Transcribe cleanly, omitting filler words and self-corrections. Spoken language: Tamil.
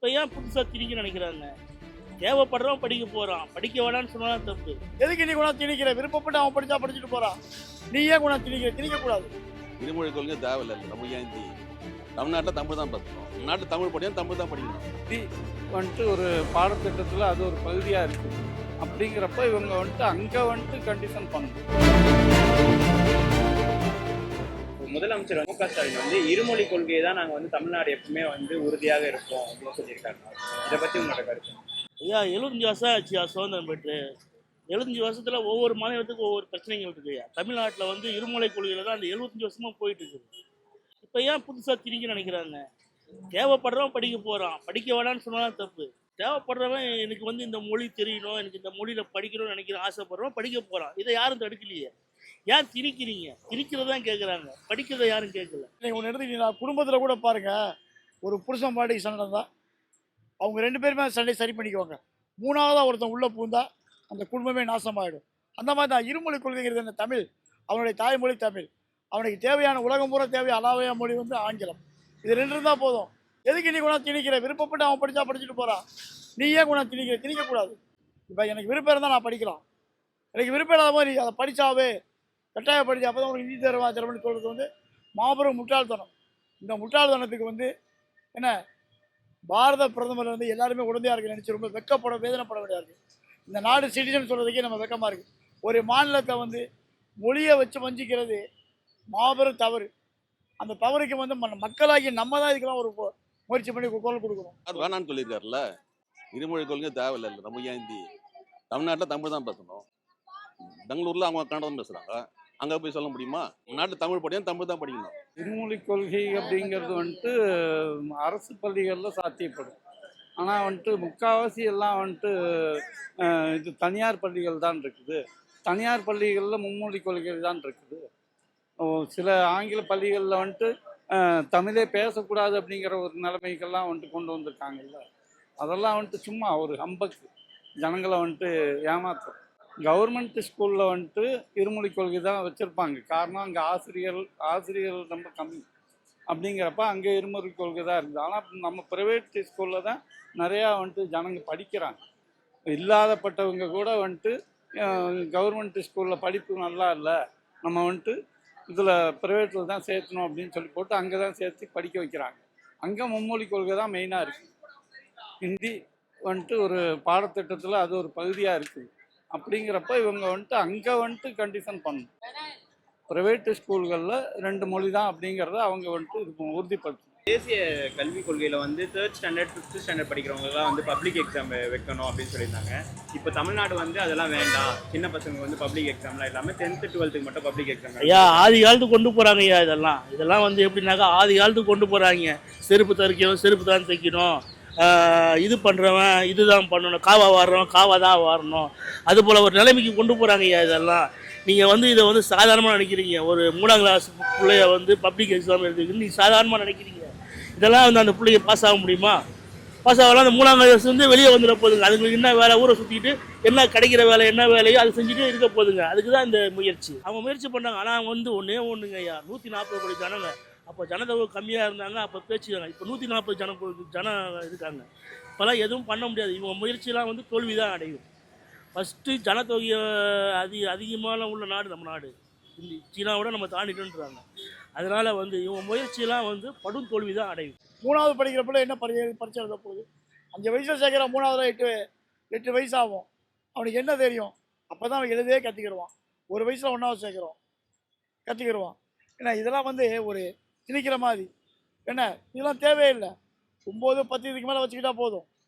இப்போ ஏன் புதுசாக திணிக்க நினைக்கிறாங்க? தேவைப்படுறவன் படிக்க போகிறான், படிக்க வேணான்னு சொன்னாலும் தப்பு. எதுக்கு நீ கூட திணிக்கிற? விருப்பப்பட்டு அவன் படிச்சா படிச்சுட்டு போறான், நீ ஏன் கூட திணிக்க கூடாது. இருமொழி கொள்கை தேவையில்லை. நம்ம ஏன் தமிழ்நாட்டில் தமிழ் தான் பேசணும், நாட்டில் தமிழ் படிக்கணும், தமிழ் தான் படிக்கணும். வந்துட்டு ஒரு பாடத்திட்டத்தில் அது ஒரு பகுதியாக இருக்குது. அப்படிங்கிறப்ப இவங்க வந்துட்டு அங்கே கண்டிஷன் பண்ணணும். முதலமைச்சர் மு.க. ஸ்டாலின் இருமொழி கொள்கையை தான் நாங்கள் தமிழ்நாடு எப்பவுமே உறுதியாக இருப்போம் அப்படின்னு சொல்லியிருக்காங்க. இதை பற்றி உங்களோட கருத்து? ஐயா, 75 வருஷம் ஆச்சு சுதந்திரம் பெற்று. 75 வருஷத்தில் ஒவ்வொரு மாநிலத்துக்கும் ஒவ்வொரு பிரச்சனைகள் இருக்குது ஐயா. தமிழ்நாட்டில் இருமொழி கொள்கையில் தான் அந்த 75 வருஷமாக போயிட்டு இருக்குது. இப்போ ஏன் புதுசாக திணிக்க நினைக்கிறாங்க? தேவைப்படுறவன் படிக்க போகிறான், படிக்க வேணான்னு சொன்னாலும் தப்பு. தேவைப்படுறவன் எனக்கு இந்த மொழி தெரியணும், எனக்கு இந்த மொழியில் படிக்கணும்னு நினைக்கிறேன், ஆசைப்படுறவன் படிக்க போகிறான். இதை யாரும் தடுக்கலையே. ஏன் திணிக்கிறீங்க? திணிக்கிறதான் கேட்குறாங்க, படிக்கிறத யாரும் கேட்கல. நீங்கள் ஒன்று எடுத்துக்கிட்டீங்கன்னா குடும்பத்தில் கூட பாருங்கள், ஒரு புருஷன் பாட்டிக்கு சண்டை தான், அவங்க 2 பேருமே சண்டை சரி பண்ணிக்குவாங்க. 3ஆவதாக ஒருத்தன் உள்ளே பூந்தா அந்த குடும்பமே நாசமாகிடும். அந்த மாதிரி தான் இருமொழி கொள்கைங்கிறது என்ன? தமிழ், அவனுடைய தாய்மொழி தமிழ். அவனுக்கு தேவையான உலகம் பூரா தேவையான அலாவையான மொழி ஆங்கிலம். இது 2 இருந்தால் போதும். எதுக்கு நீ கூட திணிக்கிற? விருப்பப்பட்டு அவன் படித்தா படிச்சுட்டு போகிறான், நீ ஏன் கூட திணிக்கக்கூடாது. இப்போ எனக்கு விருப்பம் இருந்தால் நான் படிக்கலாம், எனக்கு விருப்பம் இல்லாத மாதிரி அதை படித்தாவே கட்டாயம் படித்து அப்போ தான் உனக்கு நிதி தருவான்னு சொல்கிறது மாபெரும் முட்டாள்தனம். இந்த முட்டாள்தனத்துக்கு என்ன பாரத பிரதமர் எல்லாருமே உடந்தையாக இருக்கு நினச்சி ரொம்ப வெக்கப்பட வேதனைப்பட வேண்டியதாக இருக்குது. இந்த நாடு சிட்டிசன் சொல்கிறதுக்கே நம்ம வெக்கமாக இருக்குது. ஒரு மாநிலத்தை மொழியை வச்சு வஞ்சிக்கிறது மாபெரும் தவறு. அந்த தவறுக்கு மக்களாகி நம்ம தான் இதுக்கெல்லாம் ஒரு முயற்சி பண்ணி குரல் கொடுக்கணும். வேணான்னு சொல்லியிருக்காருல்ல, இருமொழி கொள்கை தேவையில்லை. நம்ம ஏன் தமிழ்நாட்டில் தமிழ் தான் பேசணும், பெங்களூரில் அவங்க கன்னடம் பேசுகிறாங்க, அங்கே போய் சொல்ல முடியுமா? நாட்டில் தமிழ் படிக்கணும், தமிழ் தான் படிக்கணும். இருமொழி கொள்கை அப்படிங்கிறது அரசு பள்ளிகளில் சாத்தியப்படும். ஆனால் முக்கால்வாசி எல்லாம் இது தனியார் பள்ளிகள் தான் இருக்குது. தனியார் பள்ளிகளில் மும்மொழி கொள்கை தான் இருக்குது. சில ஆங்கில பள்ளிகளில் தமிழே பேசக்கூடாது அப்படிங்கிற ஒரு நிலைமைக்கெல்லாம் கொண்டு வந்திருக்காங்கல்ல. அதெல்லாம் சும்மா ஒரு ஹம்பக்கு, ஜனங்களை ஏமாத்தும். கவர்மெண்ட் ஸ்கூலில் இருமொழி கொள்கை தான் வச்சுருப்பாங்க. காரணம் அங்கே ஆசிரியர்கள் ரொம்ப கம்மி. அப்படிங்கிறப்ப அங்கே இருமொழி கொள்கை தான் இருக்குது. ஆனால் நம்ம ப்ரைவேட் ஸ்கூலில் தான் நிறையா ஜனங்க படிக்கிறாங்க. இல்லாதப்பட்டவங்க கூட கவர்மெண்ட் ஸ்கூலில் படிப்பு நல்லா இல்லை, நம்ம இதில் ப்ரைவேட்டில் தான் சேர்த்தணும் அப்படின்னு சொல்லி போட்டு அங்கே தான் சேர்த்து படிக்க வைக்கிறாங்க. அங்கே மும்மொழி கொள்கை தான் மெயினாக இருக்குது. ஹிந்தி ஒரு பாடத்திட்டத்தில் அது ஒரு பகுதியாக இருக்குது. அப்படிங்கிறப்ப இவங்க அங்கே கண்டிஷன் பண்ணணும். ப்ரைவேட் ஸ்கூல்களில் 2 மொழி தான் அப்படிங்கிறத அவங்க இது உறுதிப்படுத்தணும். தேசிய கல்விக் கொள்கையில் 3rd ஸ்டாண்டர்ட் 5th ஸ்டாண்டர்ட் படிக்கிறவங்கலாம் பப்ளிக் எக்ஸாம் வைக்கணும் அப்படின்னு சொல்லியிருந்தாங்க. இப்போ தமிழ்நாடு அதெல்லாம் வேண்டாம், சின்ன பசங்க பப்ளிக் எக்ஸாம்லாம் இல்லாமல் 10th 12th மட்டும் பப்ளிக் எக்ஸாம். ஐயா, ஆதி காலத்துக்கு கொண்டு போகிறாங்க ஐயா. இதெல்லாம் எப்படின்னாக்கா ஆதி காலத்துக்கு கொண்டு போகிறாங்க. செருப்பு தரிக்கணும், செருப்பு தான் தைக்கணும், இது பண்ணுறவன் இதுதான் பண்ணணும், காவா வாடுறவன் காவா தான் வாரணும், அதுபோல் ஒரு நிலைமைக்கு கொண்டு போகிறாங்க ஐயா. இதெல்லாம் நீங்கள் இதை சாதாரணமாக நினைக்கிறீங்க. ஒரு 3ஆம் கிளாஸ் பிள்ளைய பப்ளிக் எக்ஸாம் எடுத்துக்கிட்டு நீங்கள் சாதாரணமாக நினைக்கிறீங்க. இதெல்லாம் அந்த பிள்ளைங்க பாஸ் ஆக முடியுமா? பாஸ் ஆகலாம். அந்த 3ஆம் கிளாஸ் வெளியே வந்துட போதுங்க. அதுங்களுக்கு என்ன வேலை, ஊரை சுற்றிட்டு என்ன கிடைக்கிற வேலை என்ன வேலையோ அதை செஞ்சுட்டு இருக்க போதுங்க. அதுக்கு தான் இந்த முயற்சி. அவங்க முயற்சி பண்ணாங்க. ஆனால் ஒன்றே ஒன்றுங்க ஐயா, 140 கோடி ஜனங்க. அப்போ ஜனத்தொகை கம்மியாக இருந்தாங்க, அப்போ பேச்சுக்காங்க. இப்போ 140 ஜனம் இருக்காங்க. இப்போலாம் எதுவும் பண்ண முடியாது. இவங்க முயற்சியெலாம் தோல்வி தான் அடையும். ஃபஸ்ட்டு ஜனத்தொகையை அதிகமான உள்ள நாடு நம்ம நாடு. சீனாவோட நம்ம தாண்டிட்டுன்றாங்க. அதனால் இவங்க முயற்சியெல்லாம் படும் தோல்வி தான் அடையும். 3ஆவது படிக்கிறப்ப என்ன பரிச்சை எழுத போகுது? 5 வயசில் சேர்க்குறான், 3ஆவதுல 8 வயசு ஆகும். அவனுக்கு என்ன தெரியும்? அப்போ தான் அவன் எழுதவே கற்றுக்கிடுவான். 1 வயசில் 1ஆவது சேர்க்குறோம், கற்றுக்கிடுவான். ஏன்னா இதெல்லாம் ஒரு திணிக்கிற மாதிரி. என்ன இதெல்லாம் தேவையில்லை. 9 10 இதுக்கு மேலே வச்சுக்கிட்டா போதும்.